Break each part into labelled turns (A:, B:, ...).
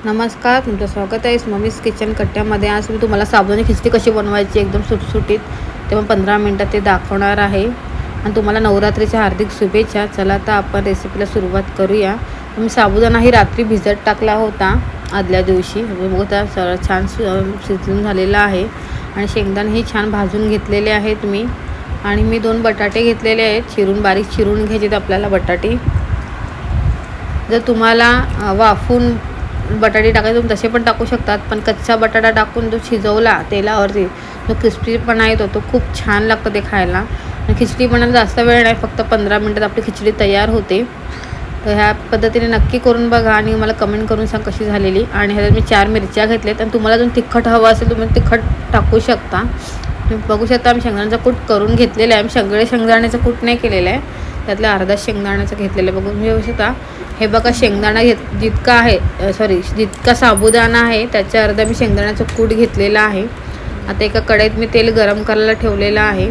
A: नमस्कार, तुमचं स्वागत आहे मम्मीज किचन कट्ट्यामध्ये. आज मी तुम्हाला साबुदाणे खिचडी कशी बनवायची एकदम सुटसुटीत ते पण 15 मिनटात ते दाखवणार आहे. आणि तुम्हाला नवरात्रीच्या हार्दिक शुभेच्छा. चला तर आपण रेसिपीला सुरुवात करूया. मी साबुदाणा ही रात्री भिजत टाकला होता आदल्या दिवशी. बघा छान शिजून झालेला आहे. आणि शेंगदाणे ही छान भाजून घेतलेले आहेत मी. आणि मी 2 बटाटे घेतलेले आहेत, बारीक चिरून घ्यायचे आपल्याला बटाटे. जर तुम्हाला वाफून बटाटे टाकायचे तुम्ही तसे पण टाकू शकतात, पण कच्चा बटाटा टाकून जो शिजवला तेलावरती जो क्रिस्पीपणा येतो तो खूप छान लागतं ते खायला. आणि खिचडी बनायला जास्त वेळ नाही, फक्त 15 मिनटात आपली खिचडी तयार होते. तर ह्या पद्धतीने नक्की करून बघा आणि मला कमेंट करून सांग कशी झालेली. आणि ह्याच्यात मी 4 मिरच्या घेतल्यात. आणि तुम्हाला जर तिखट हवं असेल तुम्ही तिखट टाकू शकता. तुम्ही बघू शकता आम्ही शेंगदाण्याचा कूट करून घेतलेला आहे. आम्ही सगळे शेंगदाण्याचा कूट नाही केलेला आहे, त्यातल्या अर्धा शेंगदाण्याचं घेतलेलं आहे. बघून घेऊ शकता. हे बघा शेंगदाणा जितका साबुदाणा आहे त्याच्या अर्धा मी शेंगदाण्याचं कूट घेतलेला आहे. आता एका कढईत मी तेल गरम करायला ठेवलेलं आहे.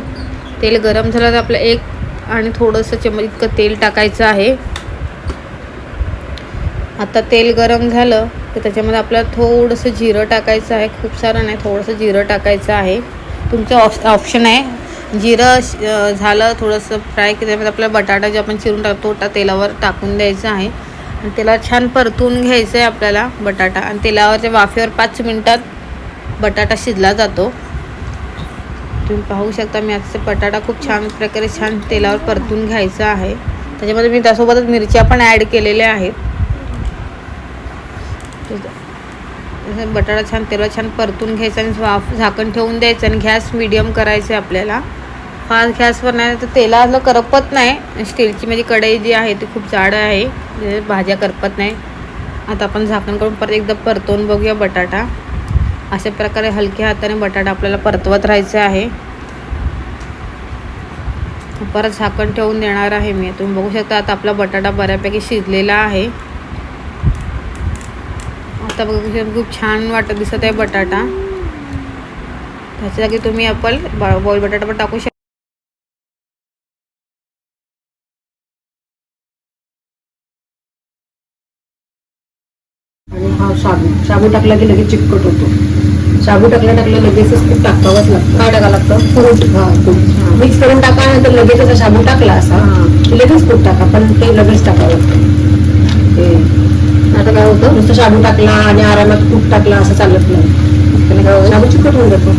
A: तेल गरम झालं तर आपलं 1 आणि थोडंसं चमच इतकं तेल टाकायचं आहे. आता तेल गरम झालं तर त्याच्यामध्ये आपल्याला थोडंसं जिरं टाकायचं आहे, खूप सारं नाही, थोडंसं जिरं टाकायचं आहे. तुमचं ऑप्शन आहे. जिरं झालं थोडंसं फ्राय की त्यामध्ये आपला बटाटा जे आपण चिरून टाकतो तेलावर टाकून द्यायचं आहे. आणि त्याला छान परतून घ्यायचं आहे आपल्याला बटाटा. आणि तेलावरच्या वाफेवर 5 मिनटात बटाटा शिजला जातो. तुम्ही पाहू शकता मी आजचा बटाटा खूप छान प्रकारे छान तेलावर परतून घ्यायचा आहे. त्याच्यामध्ये मी त्यासोबतच मिरच्या पण ॲड केलेल्या आहेत. बटाटा छान तेलावर छान परतून घ्यायचा आणि झाकण ठेवून द्यायचं. आणि गॅस मीडियम करायचं आहे आपल्याला, फास्ट गॅसवर नाही तर तेलाला करपत नाही. स्टीलची माझी कढई जी आहे ती खूप जाड आहे, भाज्या करपत नाही. आता आपण झाकण करून परत एकदा परतवून बघूया बटाटा. अशा प्रकारे हलक्या हाताने बटाटा आपल्याला परतवत राहायचं आहे. परत झाकण ठेवून देणार आहे मी. तुम्ही बघू शकता आता आपला बटाटा बऱ्यापैकी शिजलेला आहे. आता बघू खूप छान दिसत आहे बटाटा. त्याच्या जागी तुम्ही बॉईल बटाटा पण टाकू शकता.
B: आणि हा शाबू टाकला की लगेच चिकट होतो. शाबू टाकला लगेचच खूप टाकावंच लागतं.
A: काय टाकावं लागतं?
B: कूट मिक्स करून टाका, नंतर लगेच असा शाबू टाकला असा लगेच कूट टाका, पण ते लगेच टाकावं लागतं.
A: आता काय होतं,
B: नुसतं शाबू टाकला आणि आरामात कूट टाकला असं चालत नाही. शाबू चिकट होऊन जातो.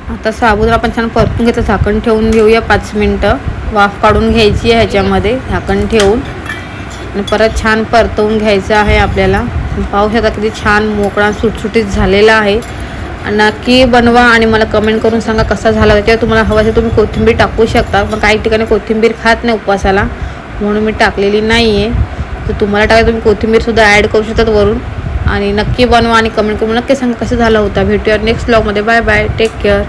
A: आता साबुदाणा आपण छान परतून घेतलं. झाकण ठेवून घेऊया 5 मिनटं. वाफ काढून घ्यायची आहे ह्याच्यामध्ये झाकण ठेवून. आणि परत छान परतवून घ्यायचं आहे आपल्याला. पाहू शकता किती छान मोकळा सुटसुटीत झालेला आहे. नक्की बनवा आणि मला कमेंट करून सांगा कसा झाला. त्याच्यावर तुम्हाला हवं असेल तुम्ही कोथिंबीर टाकू शकता, पण काही ठिकाणी कोथिंबीर खात नाही उपवासाला, म्हणून मी टाकलेली नाही आहे. तर तुम्हाला टाकायला तुम्ही कोथिंबीरसुद्धा ॲड करू शकतात वरून. आणि नक्की बनवा आणि कमेंट करून नक्की सांगा कसं झालं होता. भेटूया नेक्स्ट ब्लॉगमध्ये. Bye bye, take care.